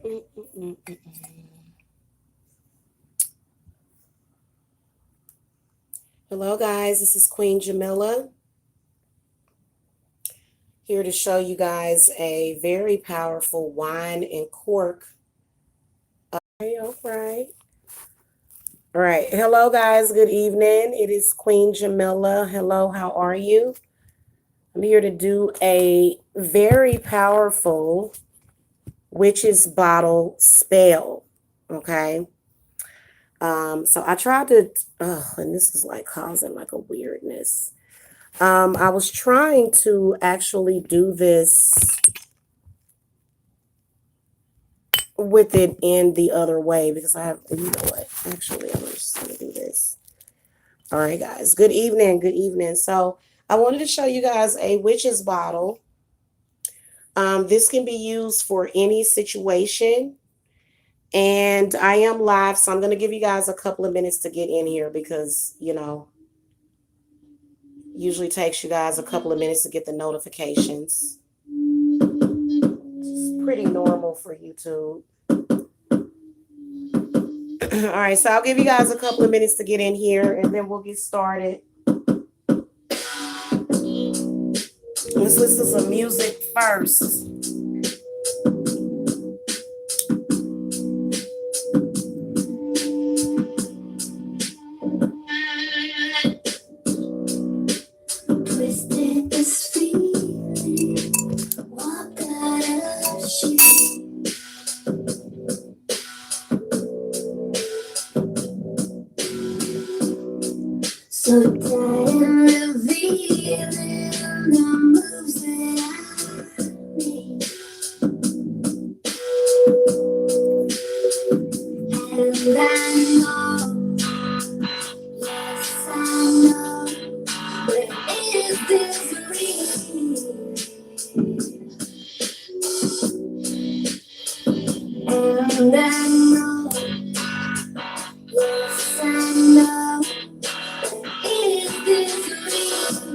Mm, mm, mm, mm, mm. Hello, guys. This is Queen Jamila here to show you guys a very powerful wine and cork. All right. All right. Hello, guys. Good evening. It is Queen Jamila. Hello. How are you? I'm here to do a very powerful witch's bottle spell. Okay. So I tried to, and this is like causing like a weirdness. I was trying to actually do this with it in the other way because I have, you know what? Actually, I'm just going to do this. All right, guys. Good evening. Good evening. So I wanted to show you guys a witch's bottle. This can be used for any situation. And I am live, so I'm going to give you guys a couple of minutes to get in here because, usually takes you guys a couple of minutes to get the notifications. It's pretty normal for YouTube. All right, so I'll give you guys a couple of minutes to get in here and then we'll get started. Let's listen to some music first. Twisted this feeling, walk out of shit. So tired of revealing the moves that I made. And I know, yes I know, but is this real? And I know, yes I know, but is this real?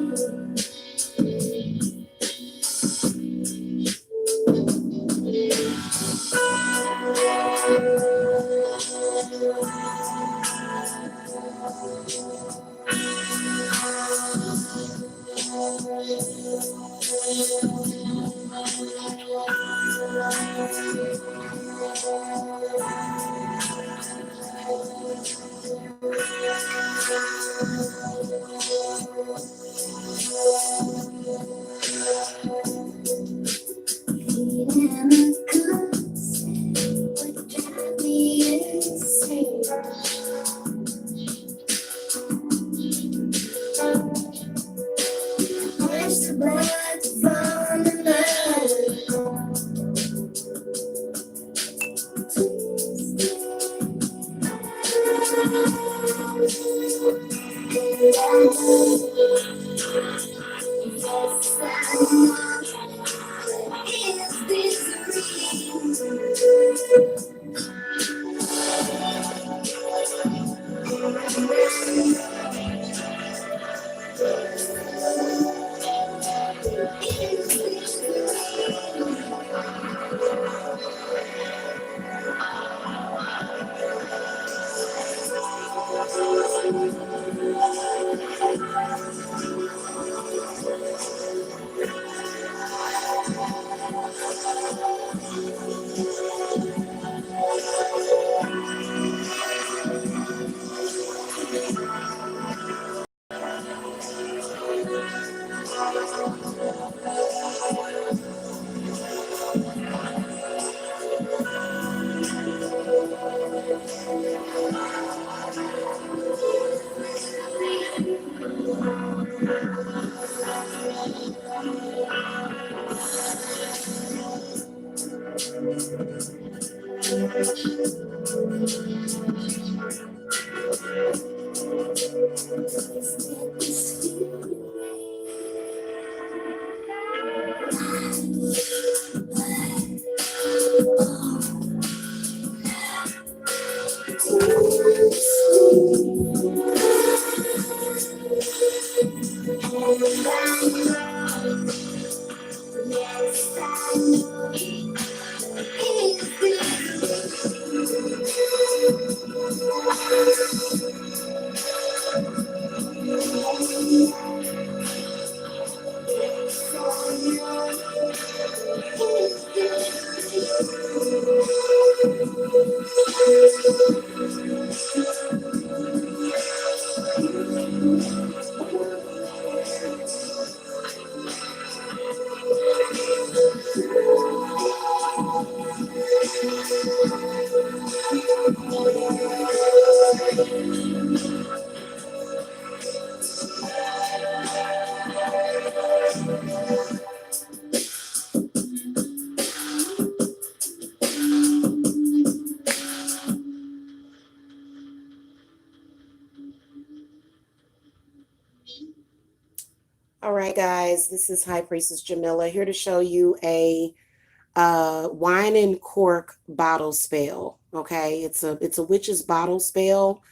guys, this is High Priestess Jamila here to show you a wine and cork bottle spell. Okay, it's a witch's bottle spell.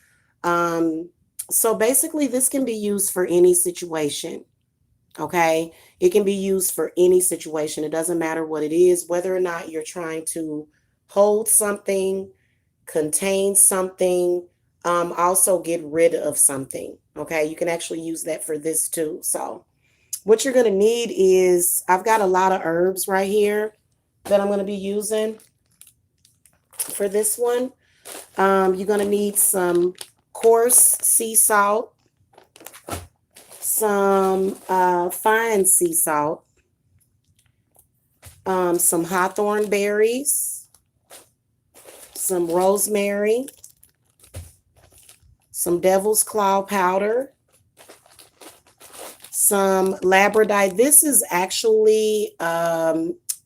So basically this can be used for any situation. Okay, it can be used for any situation. It doesn't matter what it is, whether or not you're trying to hold something, contain something, also get rid of something. Okay, you can actually use that for this too. So what you're going to need is, I've got a lot of herbs right here that I'm going to be using for this one. You're going to need some coarse sea salt, some fine sea salt, some hawthorn berries, some rosemary, some devil's claw powder, some labradorite. This is actually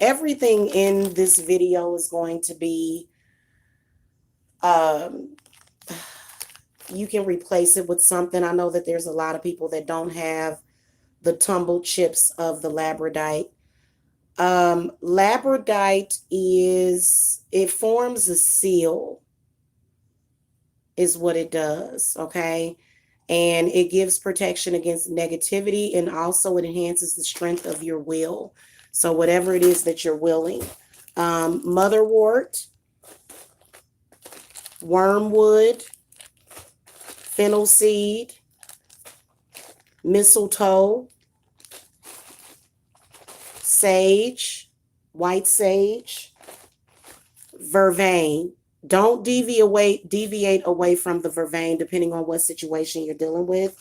everything in this video is going to be you can replace it with something. I know that there's a lot of people that don't have the tumbled chips of the labradorite. Labradorite it forms a seal, is what it does, okay? And it gives protection against negativity, and also it enhances the strength of your will. So whatever it is that you're willing. Motherwort, wormwood, fennel seed, mistletoe, sage, white sage, vervain. Don't deviate away from the vervain depending on what situation you're dealing with.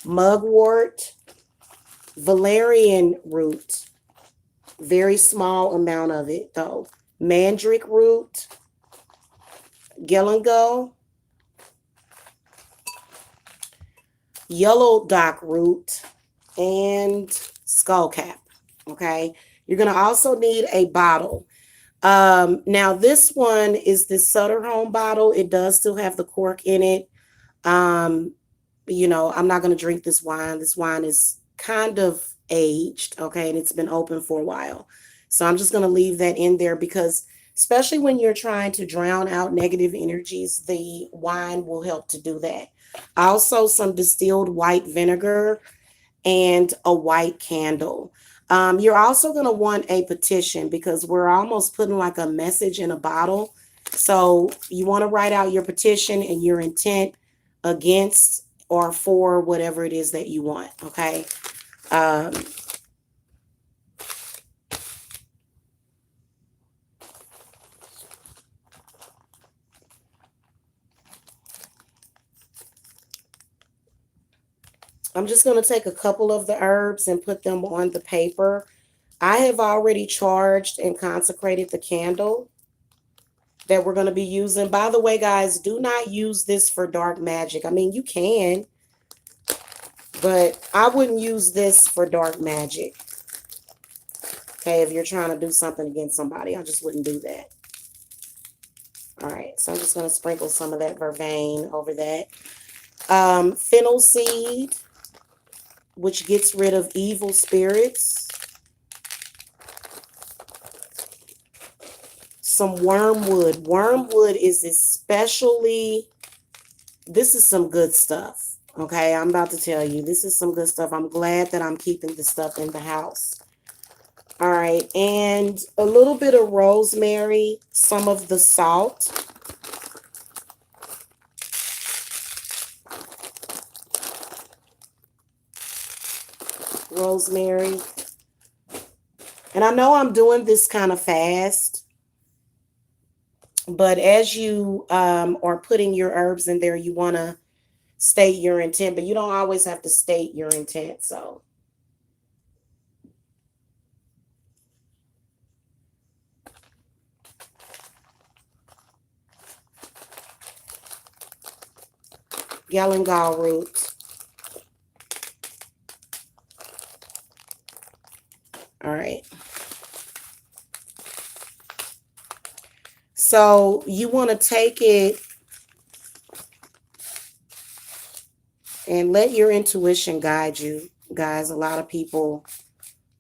Mugwort, valerian root, very small amount of it though. Mandrake root, galangal, yellow dock root, and skullcap. Okay, you're going to also need a bottle. Now this one is this Sutter Home bottle. It does still have the cork in it. You know, I'm not going to drink this wine. This wine is kind of aged, okay, and it's been open for a while. So I'm just going to leave that in there because especially when you're trying to drown out negative energies, the wine will help to do that. Also, some distilled white vinegar and a white candle. You're also going to want a petition because we're almost putting like a message in a bottle. So you want to write out your petition and your intent against or for whatever it is that you want, okay? I'm just going to take a couple of the herbs and put them on the paper. I have already charged and consecrated the candle that we're going to be using. By the way, guys, do not use this for dark magic. I mean, you can, but I wouldn't use this for dark magic. Okay, if you're trying to do something against somebody, I just wouldn't do that. All right, so I'm just going to sprinkle some of that vervain over that. Fennel seed, which gets rid of evil spirits. Some wormwood. Wormwood is especially, this is some good stuff. Okay, I'm about to tell you, this is some good stuff. I'm glad that I'm keeping the stuff in the house. All right, and a little bit of rosemary, some of the salt. Rosemary. And I know I'm doing this kind of fast, but as you are putting your herbs in there, you want to state your intent, but you don't always have to state your intent. So galangal root. All right. So you want to take it and let your intuition guide you. guys. A lot of people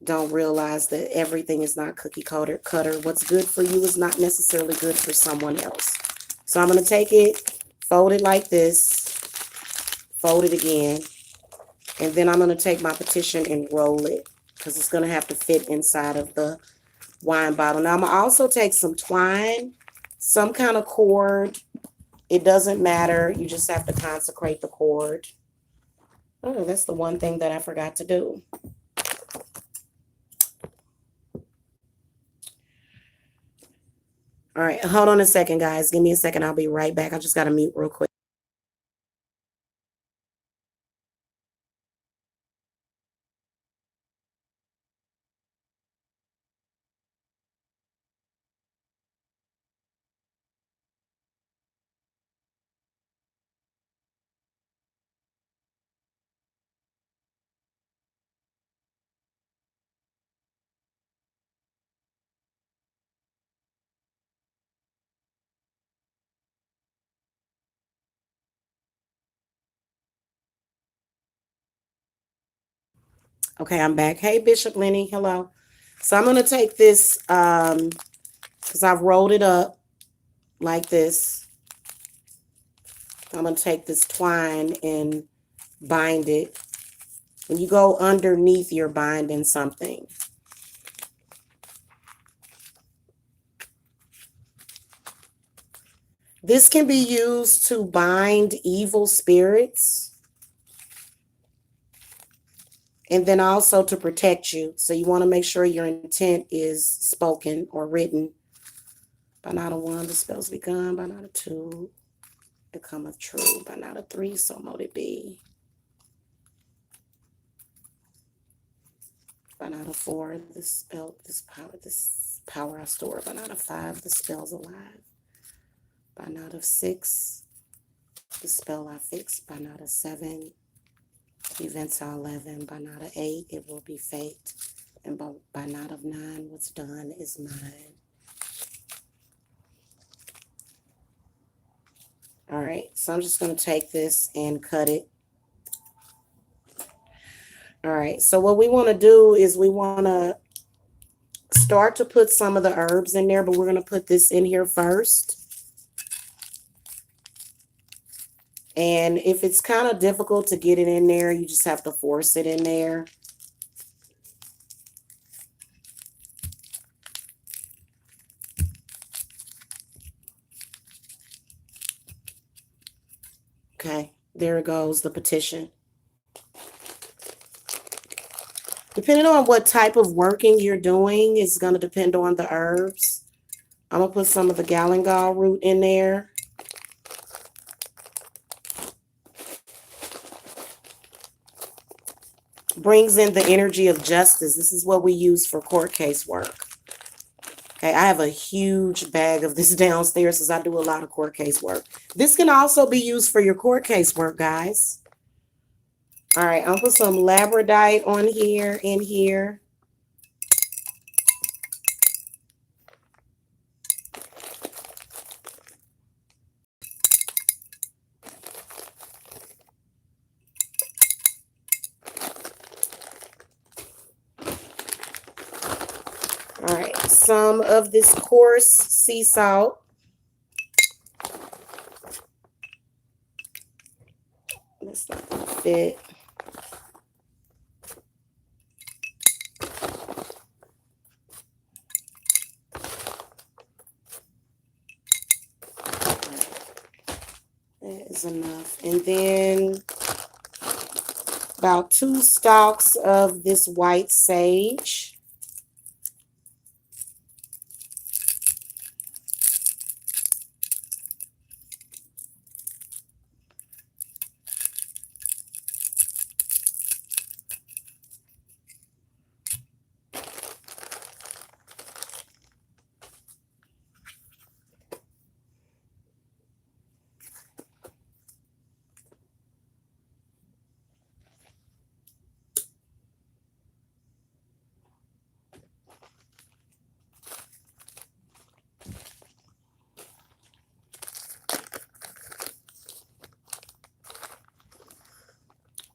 don't realize that everything is not cookie cutter. What's good for you is not necessarily good for someone else. So I'm going to take it, fold it like this, fold it again, and then I'm going to take my petition and roll it because it's going to have to fit inside of the wine bottle. Now I'm going to also take some twine, some kind of cord. It doesn't matter. You just have to consecrate the cord. Oh, that's the one thing that I forgot to do. All right, hold on a second, guys. Give me a second. I'll be right back. I just got to mute real quick. Okay, I'm back. Hey, Bishop Lenny. Hello. So I'm going to take this because I've rolled it up like this. I'm going to take this twine and bind it. When you go underneath, you're binding something. This can be used to bind evil spirits and then also to protect you. So you want to make sure your intent is spoken or written. By not a one, the spell's begun. By not a two, it cometh true. By not a three, so mote it be. By not a four, this power I store. By not a five, the spell's alive. By not a six, the spell I fix. By not a seven, events are 11. By not a eight, it will be fate. And by not of nine, what's done is mine. All right, so I'm just going to take this and cut it. All right, so what we want to do is we want to start to put some of the herbs in there, but we're going to put this in here first. And if it's kind of difficult to get it in there, you just have to force it in there. Okay, there it goes, the petition. Depending on what type of working you're doing, is going to depend on the herbs. I'm going to put some of the galangal root in there. Brings in the energy of justice. This is what we use for court case work. Okay, I have a huge bag of this downstairs because I do a lot of court case work. This can also be used for your court case work, guys. All right, I'll put some labradorite on here, in here. All right, some of this coarse sea salt. That's not gonna fit. That is enough. And then about 2 stalks of this white sage.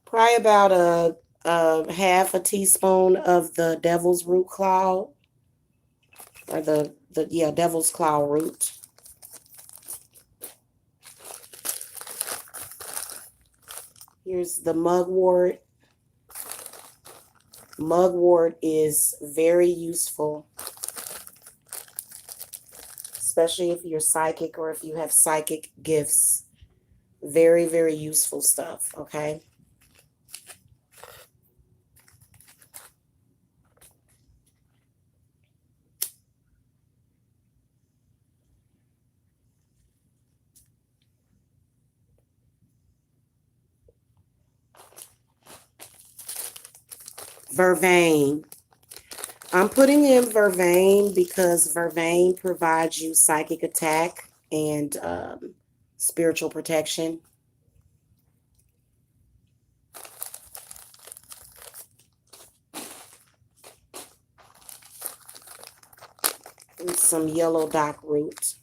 Probably about half a teaspoon of the devil's root claw, or the devil's claw root. Here's the mugwort. Mugwort is very useful, especially if you're psychic or if you have psychic gifts. Very, very useful stuff, okay? Vervain. I'm putting in vervain because vervain provides you psychic attack and spiritual protection. And some yellow dock root.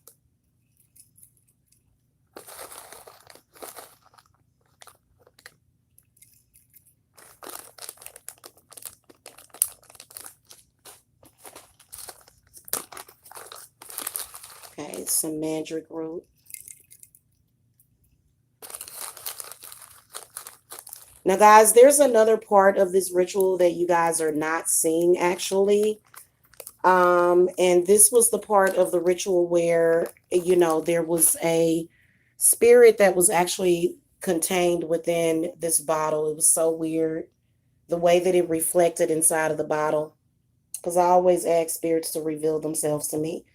Okay, some mandrake root. Now, guys, there's another part of this ritual that you guys are not seeing, actually. And this was the part of the ritual where, you know, there was a spirit that was actually contained within this bottle. It was so weird, the way that it reflected inside of the bottle. Because I always ask spirits to reveal themselves to me.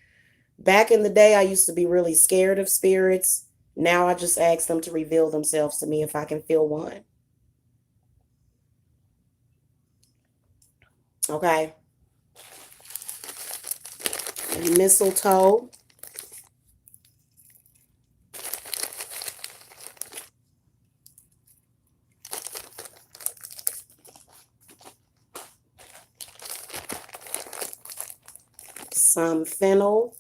Back in the day, I used to be really scared of spirits. Now I just ask them to reveal themselves to me if I can feel one. Okay. And mistletoe. Some fennel.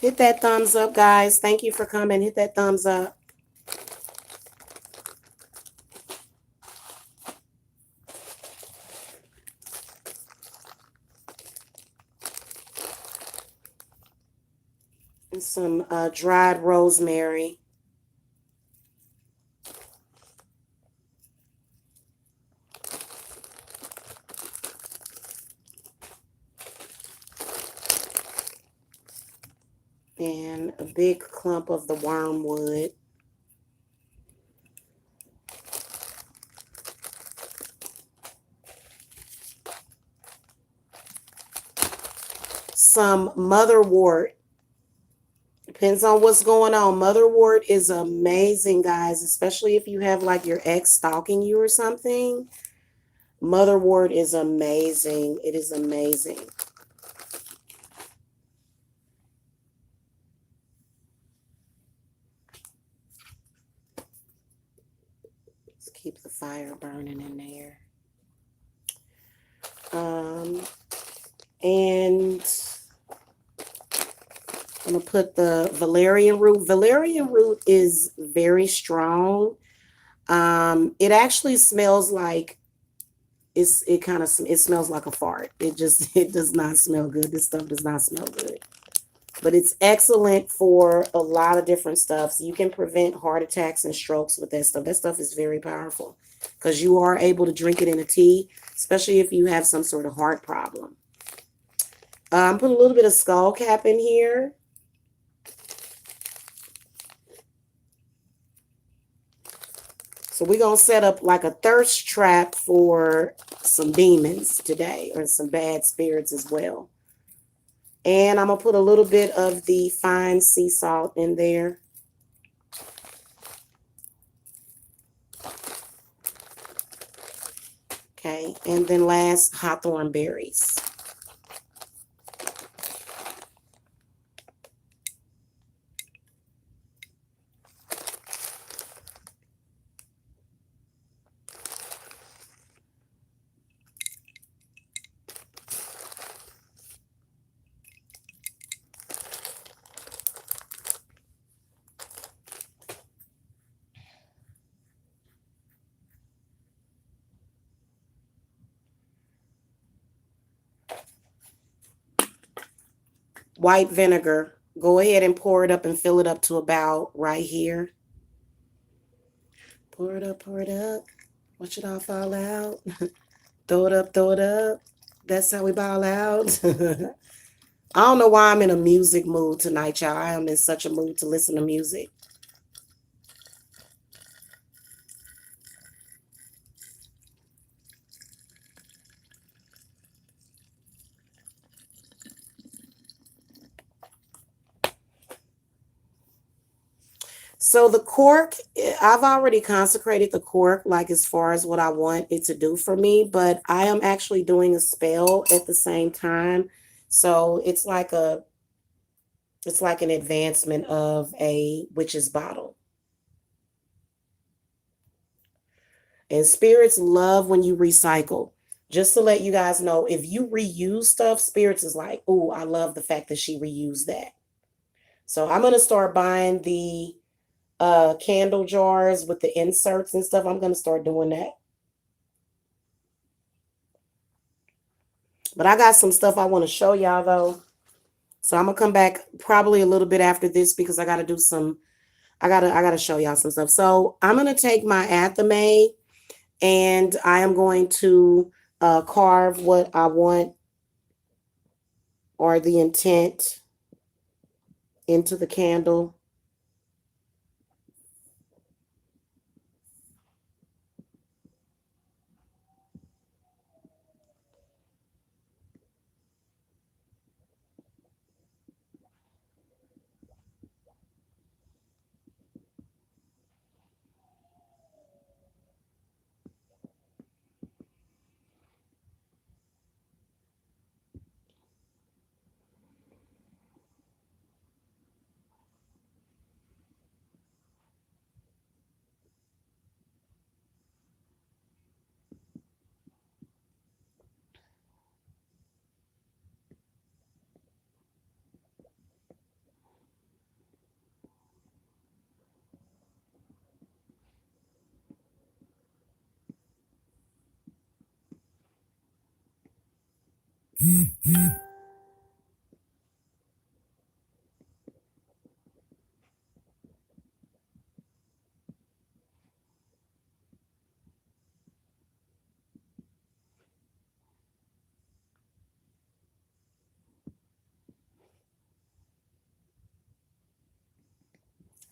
Hit that thumbs up, guys. Thank you for coming. Hit that thumbs up. And some dried rosemary. And a big clump of the wormwood. Some motherwort. Depends on what's going on. Motherwort is amazing, guys, especially if you have like your ex stalking you or something. Motherwort is amazing. It is amazing. Let's keep the fire burning in there. And I'm going to put the valerian root. Valerian root is very strong. It actually smells like it smells like a fart. It does not smell good. This stuff does not smell good. But it's excellent for a lot of different stuff. So you can prevent heart attacks and strokes with that stuff. That stuff is very powerful because you are able to drink it in a tea, especially if you have some sort of heart problem. I'm putting a little bit of skull cap in here. So we're going to set up like a thirst trap for some demons today, or some bad spirits as well. And I'm going to put a little bit of the fine sea salt in there. Okay, and then last, hawthorn berries. white vinegar. Go ahead and pour it up and fill it up to about right here. Pour it up, pour it up. Watch it all fall out. Throw it up, throw it up. That's how we ball out. I don't know why I'm in a music mood tonight, y'all. I am in such a mood to listen to music. So the cork, I've already consecrated the cork, like as far as what I want it to do for me, but I am actually doing a spell at the same time. So it's like an advancement of a witch's bottle. And spirits love when you recycle. Just to let you guys know, if you reuse stuff, spirits is like, oh, I love the fact that she reused that. So I'm gonna start buying the candle jars with the inserts and stuff. I'm gonna start doing that. But I got some stuff I want to show y'all though. So I'm gonna come back probably a little bit after this because I gotta do some, I gotta show y'all some stuff. So I'm gonna take my athame and I am going to carve what I want or the intent into the candle.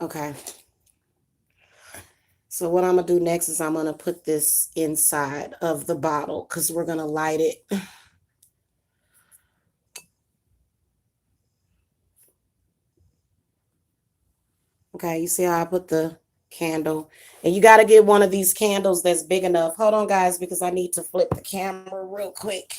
Okay. So what I'm gonna do next is I'm gonna put this inside of the bottle because we're gonna light it. Okay, you see how I put the candle? And you got to get one of these candles that's big enough. Hold on, guys, because I need to flip the camera real quick.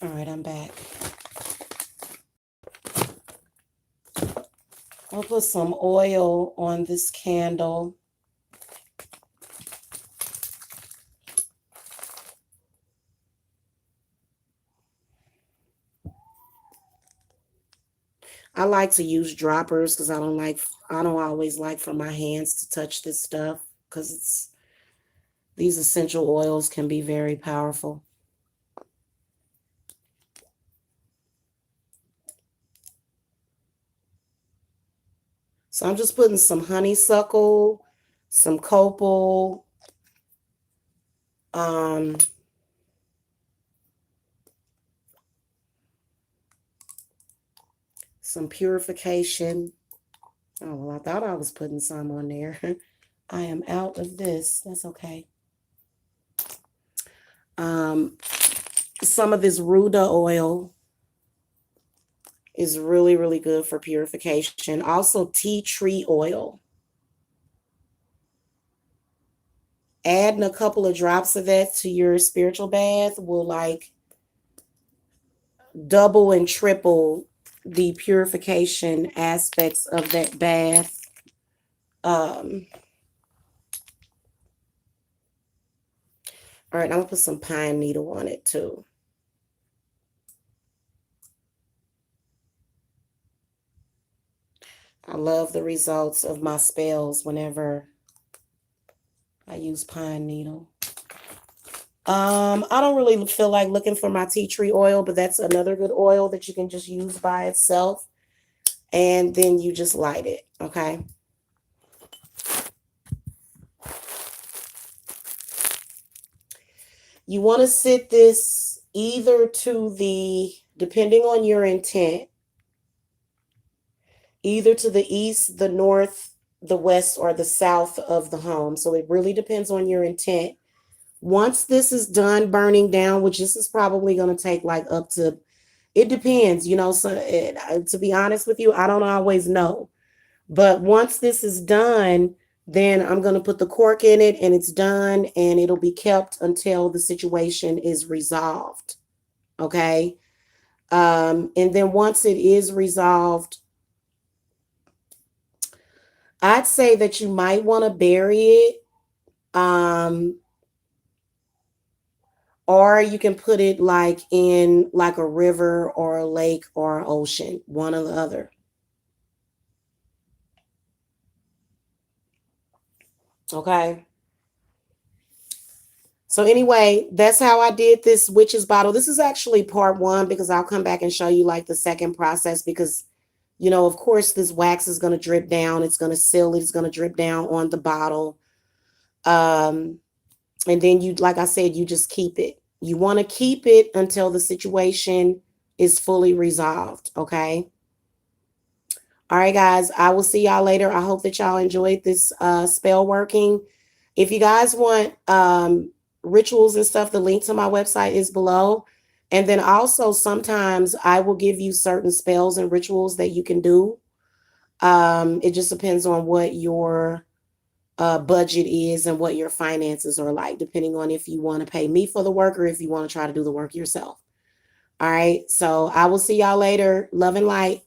All right, I'm back. I'll put some oil on this candle. I like to use droppers because I don't always like for my hands to touch this stuff because these essential oils can be very powerful. So I'm just putting some honeysuckle, some copal, um, some purification. Oh, well, I thought I was putting some on there. I am out of this. That's okay. Some of this Ruda oil is really, really good for purification. Also, tea tree oil. Adding a couple of drops of that to your spiritual bath will like double and triple the purification aspects of that bath. All right, I'm gonna put some pine needle on it too. I love the results of my spells whenever I use pine needle. I don't really feel like looking for my tea tree oil, but that's another good oil that you can just use by itself. And then you just light it, okay? You want to sit this either to the, depending on your intent, either to the east, the north, the west, or the south of the home. So it really depends on your intent. Once this is done burning down, which this is probably going to take like up to, it depends, you know, so to be honest with you, I don't always know. But once this is done, then I'm going to put the cork in it and it's done and it'll be kept until the situation is resolved. Okay. And then once it is resolved, I'd say that you might want to bury it. Or you can put it like in like a river or a lake or an ocean, one or the other. Okay. So anyway, that's how I did this witch's bottle. This is actually part one because I'll come back and show you like the second process because, you know, of course, this wax is going to drip down. It's going to seal it. It's going to drip down on the bottle. And then you, like I said, you just keep it. You want to keep it until the situation is fully resolved. Okay. All right, guys, I will see y'all later. I hope that y'all enjoyed this spell working. If you guys want rituals and stuff, the link to my website is below. And then also sometimes I will give you certain spells and rituals that you can do. It just depends on what your budget is and what your finances are like, depending on if you want to pay me for the work or if you want to try to do the work yourself. All right, so I will see y'all later. Love and light.